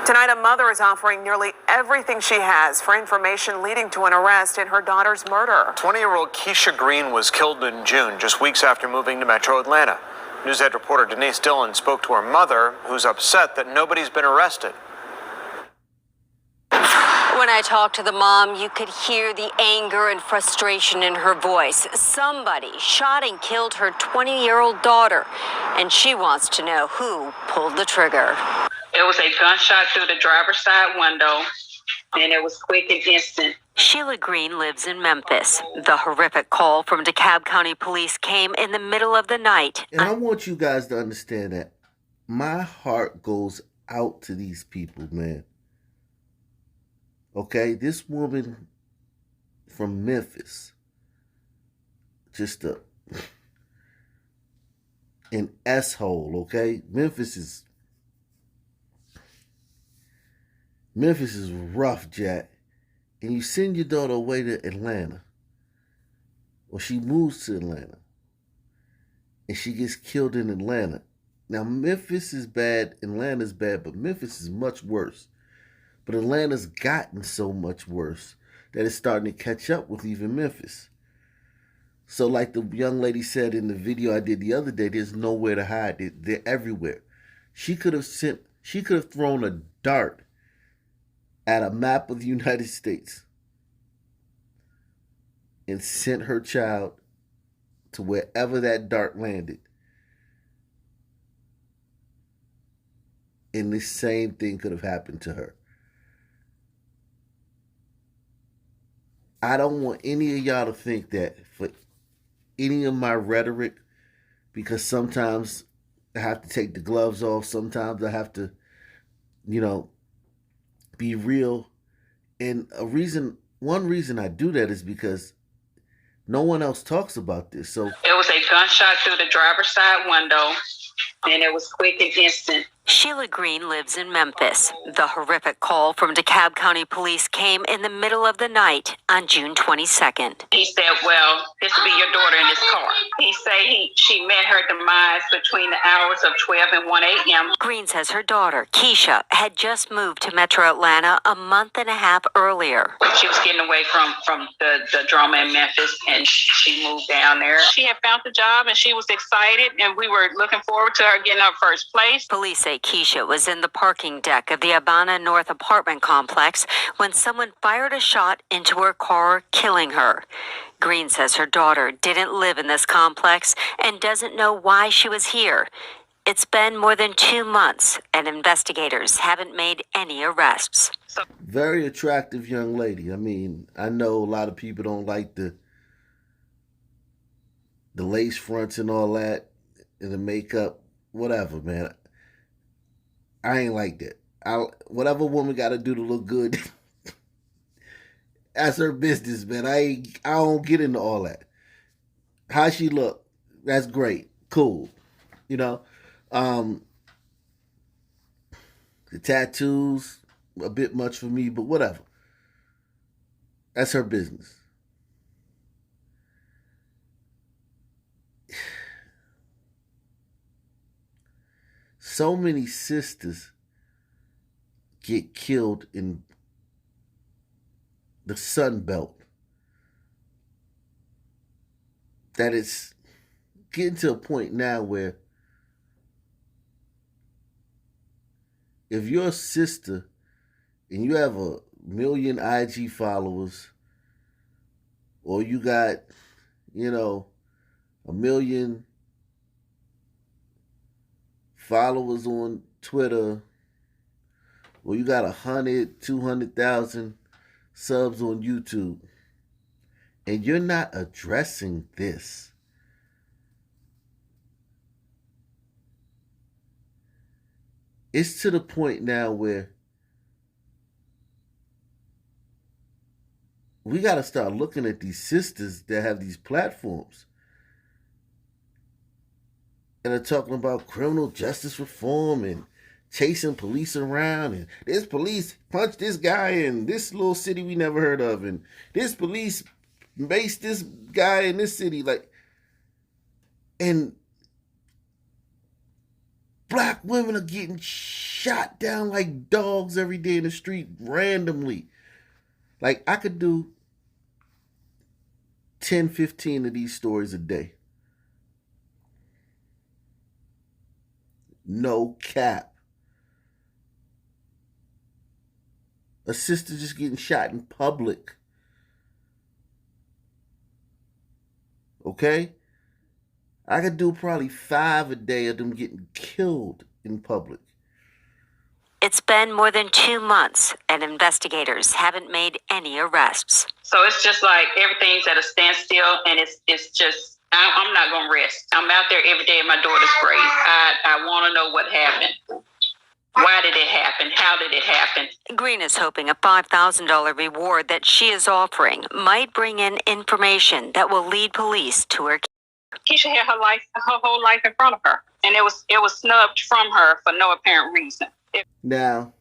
Tonight, a mother is offering nearly everything she has for information leading to an arrest in her daughter's murder. 20-year-old Keisha Green was killed in June, just weeks after moving to Metro Atlanta. Newshead reporter Denise Dillon spoke to her mother, who's upset that nobody's been arrested. When I talked to the mom, you could hear the anger and frustration in her voice. Somebody shot and killed her 20-year-old daughter, and she wants to know who pulled the trigger. It was a gunshot through the driver's side window, and it was quick and instant. Sheila Green lives in Memphis. The horrific call from DeKalb County Police came in the middle of the night. And I want you guys to understand that my heart goes out to these people, man. Okay, this woman from Memphis, just an S-hole, okay? Memphis is rough, Jack. And you send your daughter away to Atlanta, or she moves to Atlanta, and she gets killed in Atlanta. Now, Memphis is bad, Atlanta's bad, but Memphis is much worse. But Atlanta's gotten so much worse that it's starting to catch up with even Memphis. So like the young lady said in the video I did the other day, there's nowhere to hide. They're everywhere. She could have thrown a dart at a map of the United States and sent her child to wherever that dart landed. And the same thing could have happened to her. I don't want any of y'all to think that for any of my rhetoric, because sometimes I have to take the gloves off. Sometimes I have to, be real. And one reason I do that is because no one else talks about this. So it was a gunshot through the driver's side window, and it was quick and instant. Sheila Green lives in Memphis. The horrific call from DeKalb County Police came in the middle of the night on June 22nd. He said, well, this will be your daughter in this car. He said she met her demise between the hours of 12 and 1 a.m. Green says her daughter, Keisha, had just moved to Metro Atlanta a month and a half earlier. She was getting away from the drama in Memphis, and she moved down there. She had found the job, and she was excited, and we were looking forward to her getting her first place. Police say Keisha was in the parking deck of the Habana North apartment complex when someone fired a shot into her car, killing her. Green says her daughter didn't live in this complex and doesn't know why she was here. It's been more than 2 months, and investigators haven't made any arrests. Very attractive young lady. I mean, I know a lot of people don't like the lace fronts and all that, and the makeup, whatever, man. I ain't like that. Whatever woman got to do to look good, that's her business, man. I don't get into all that. How she look, that's great, cool. The tattoos, a bit much for me, but whatever. That's her business. So many sisters get killed in the Sun Belt that it's getting to a point now where if you're a sister and you have 1 million IG followers, or you got, 1 million followers on Twitter, or you got 200,000 subs on YouTube, and you're not addressing this, it's to the point now where we got to start looking at these sisters that have these platforms and are talking about criminal justice reform and chasing police around, and this police punched this guy in this little city we never heard of, and this police maced this guy in this city, and black women are getting shot down like dogs every day in the street randomly. Like, I could do 10, 15 of these stories a day. No cap. A sister just getting shot in public. Okay? I could do probably 5 a day of them getting killed in public. It's been more than 2 months, and investigators haven't made any arrests. So it's just like everything's at a standstill, and it's just, I'm not going to rest. I'm out there every day at my daughter's grave. I want to know what happened. Why did it happen? How did it happen? Green is hoping a $5,000 reward that she is offering might bring in information that will lead police to her. Keisha had her whole life in front of her, and it was snubbed from her for no apparent reason. Now,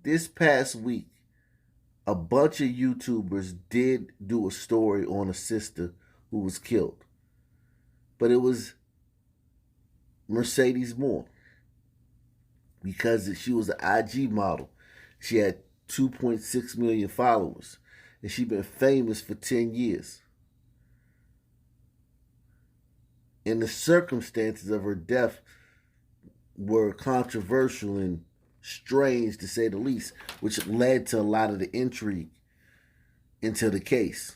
this past week, a bunch of YouTubers did do a story on a sister who was killed. But it was Mercedes Moore. Because she was an IG model. She had 2.6 million followers. And she'd been famous for 10 years. And the circumstances of her death were controversial and strange, to say the least, which led to a lot of the intrigue into the case.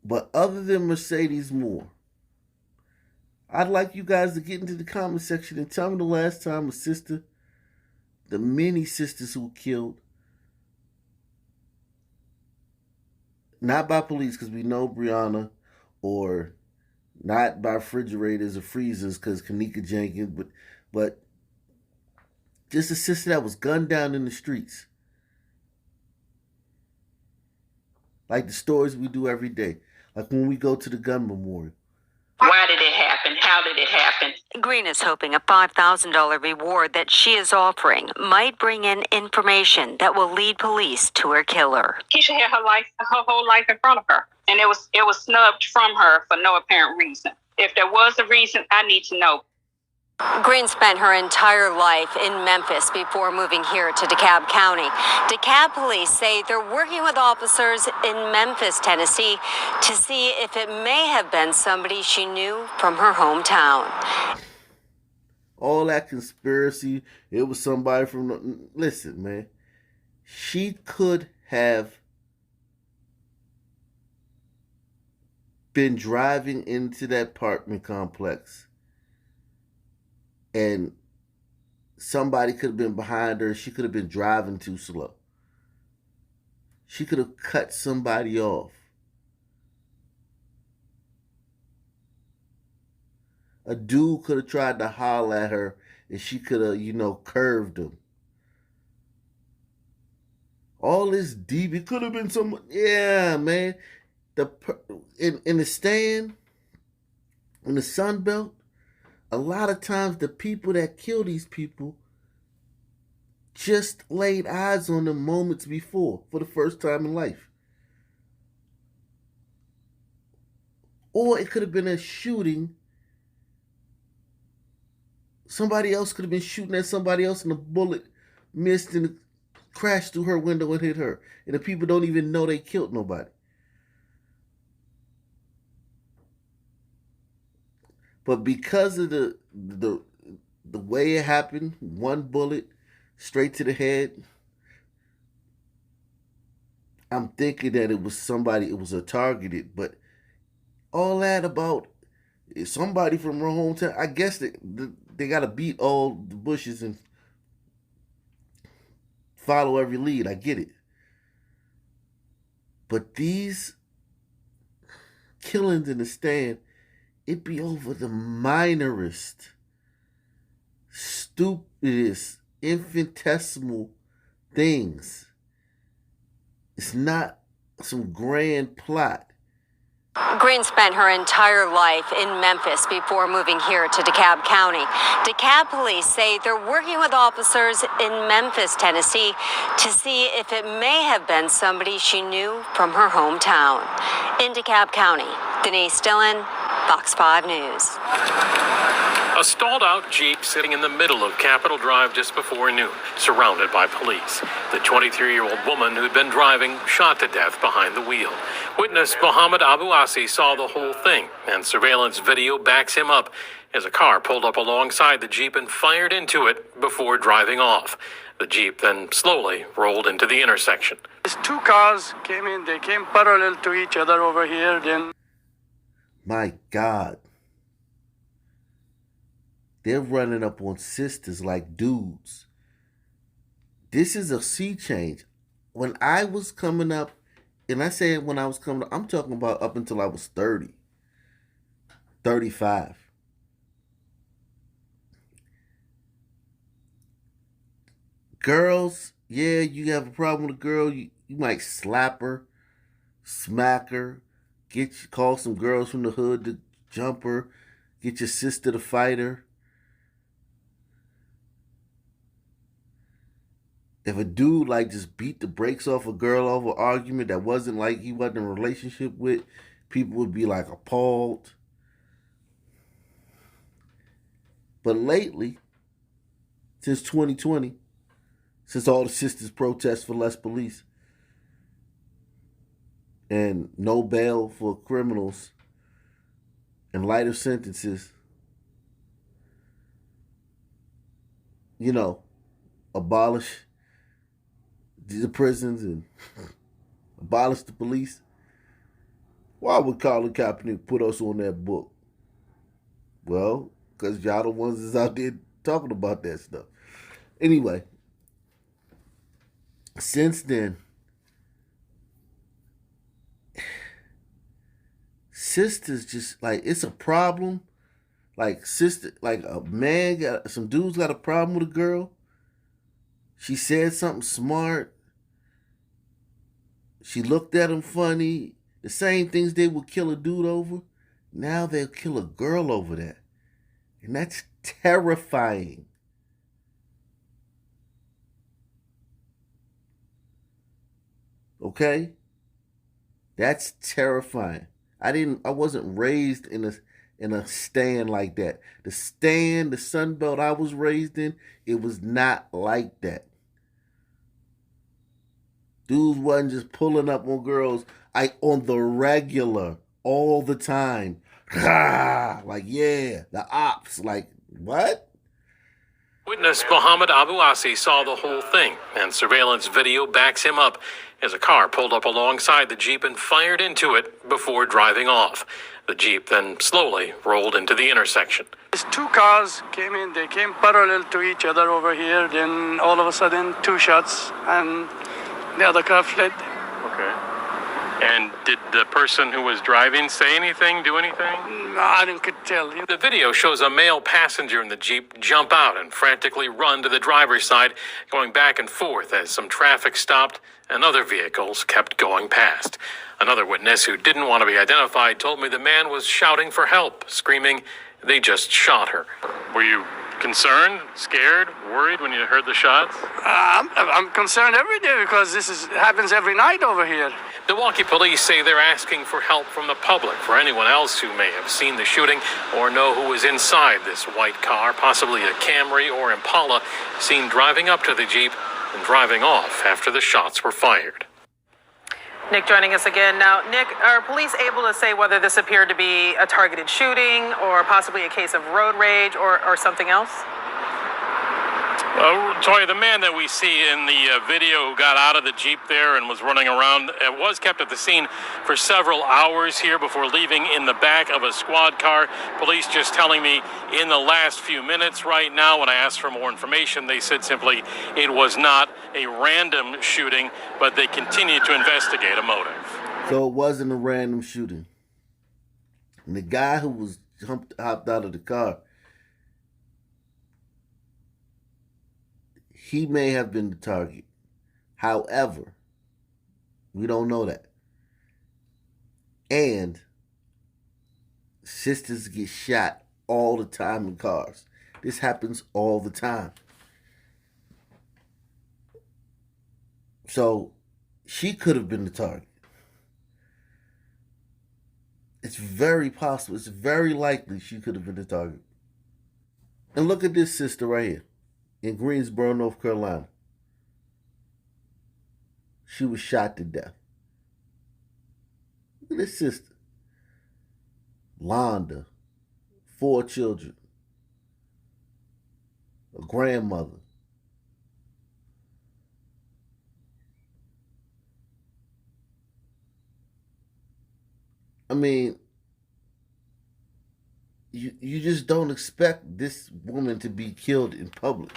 But other than Mercedes Moore, I'd like you guys to get into the comment section and tell me the last time a sister, the many sisters who were killed, not by police, because we know Breonna, or not by refrigerators or freezers, because Kanika Jenkins, but just a sister that was gunned down in the streets. Like the stories we do every day. Like when we go to the gun memorial. Why did it happen? How did it happen? Green is hoping a $5,000 reward that she is offering might bring in information that will lead police to her killer. Keisha had her whole life in front of her, and it was snubbed from her for no apparent reason. If there was a reason, I need to know. Green spent her entire life in Memphis before moving here to DeKalb County. DeKalb police say they're working with officers in Memphis, Tennessee, to see if it may have been somebody she knew from her hometown. All that conspiracy, it was somebody from... Listen, man. She could have been driving into that apartment complex, and somebody could have been behind her. She could have been driving too slow. She could have cut somebody off. A dude could have tried to holler at her, and she could have, curved him. All this deep, it could have been someone. Yeah, man. In the stand, in the Sun Belt, a lot of times the people that kill these people just laid eyes on them moments before for the first time in life. Or it could have been a shooting. Somebody else could have been shooting at somebody else and the bullet missed and crashed through her window and hit her. And the people don't even know they killed nobody. But because of the way it happened, one bullet straight to the head, I'm thinking that it was somebody, it was a targeted. But all that about somebody from her hometown, I guess they got to beat all the bushes and follow every lead. I get it. But these killings in the stand, it be over the minorest, stupidest, infinitesimal things. It's not some grand plot. Green spent her entire life in Memphis before moving here to DeKalb County. DeKalb police say they're working with officers in Memphis, Tennessee, to see if it may have been somebody she knew from her hometown. In DeKalb County, Denise Dillon, Fox 5 News. A stalled-out Jeep sitting in the middle of Capitol Drive just before noon, surrounded by police. The 23-year-old woman who'd been driving shot to death behind the wheel. Witness Mohammed Abu Asi saw the whole thing, and surveillance video backs him up as a car pulled up alongside the Jeep and fired into it before driving off. The Jeep then slowly rolled into the intersection. These two cars came in, they came parallel to each other over here, then... My God. They're running up on sisters like dudes. This is a sea change. When I was coming up, and I say when I was coming up, I'm talking about up until I was 30, 35. Girls, yeah, you have a problem with a girl, you might slap her, smack her, call some girls from the hood to jump her, get your sister to fight her. If a dude like just beat the brakes off a girl over an argument that wasn't like he wasn't in a relationship with, people would be like appalled. But lately, since 2020, since all the sisters protest for less police and no bail for criminals and lighter sentences, abolish the prisons and abolish the police. Why would Colin Kaepernick put us on that book? Well, because y'all the ones that's out there talking about that stuff. Anyway, since then, sisters just it's a problem. Some dudes got a problem with a girl. She said something smart. She looked at him funny. The same things they would kill a dude over, now they'll kill a girl over that. And that's terrifying. Okay? That's terrifying. I wasn't raised in a stand like that. The Sunbelt I was raised in, it was not like that. Dudes wasn't just pulling up on girls on the regular all the time. The ops. What? Witness Mohammed Abu Asi saw the whole thing, and surveillance video backs him up as a car pulled up alongside the Jeep and fired into it before driving off. The Jeep then slowly rolled into the intersection. These two cars came in, they came parallel to each other over here, then all of a sudden, two shots, and the other car fled. Okay. And did the person who was driving say anything, do anything? No, I didn't could tell. The video shows a male passenger in the Jeep jump out and frantically run to the driver's side, going back and forth as some traffic stopped and other vehicles kept going past. Another witness who didn't want to be identified told me the man was shouting for help, screaming, "They just shot her." Were you concerned, scared, worried when you heard the shots? I'm concerned every day because happens every night over here. Milwaukee police say they're asking for help from the public for anyone else who may have seen the shooting or know who was inside this white car, possibly a Camry or Impala, seen driving up to the Jeep and driving off after the shots were fired. Nick joining us again. Now, Nick, are police able to say whether this appeared to be a targeted shooting or possibly a case of road rage or something else? Toya, the man that we see in the video who got out of the Jeep there and was running around was kept at the scene for several hours here before leaving in the back of a squad car. Police just telling me in the last few minutes right now, when I asked for more information, they said simply it was not a random shooting, but they continue to investigate a motive. So it wasn't a random shooting. And the guy who was hopped out of the car, he may have been the target. However, we don't know that. And sisters get shot all the time in cars. This happens all the time. So she could have been the target. It's very possible. It's very likely she could have been the target. And look at this sister right here in Greensboro, North Carolina. She was shot to death. Look at this sister. Londa, 4 children, a grandmother. I mean, you just don't expect this woman to be killed in public.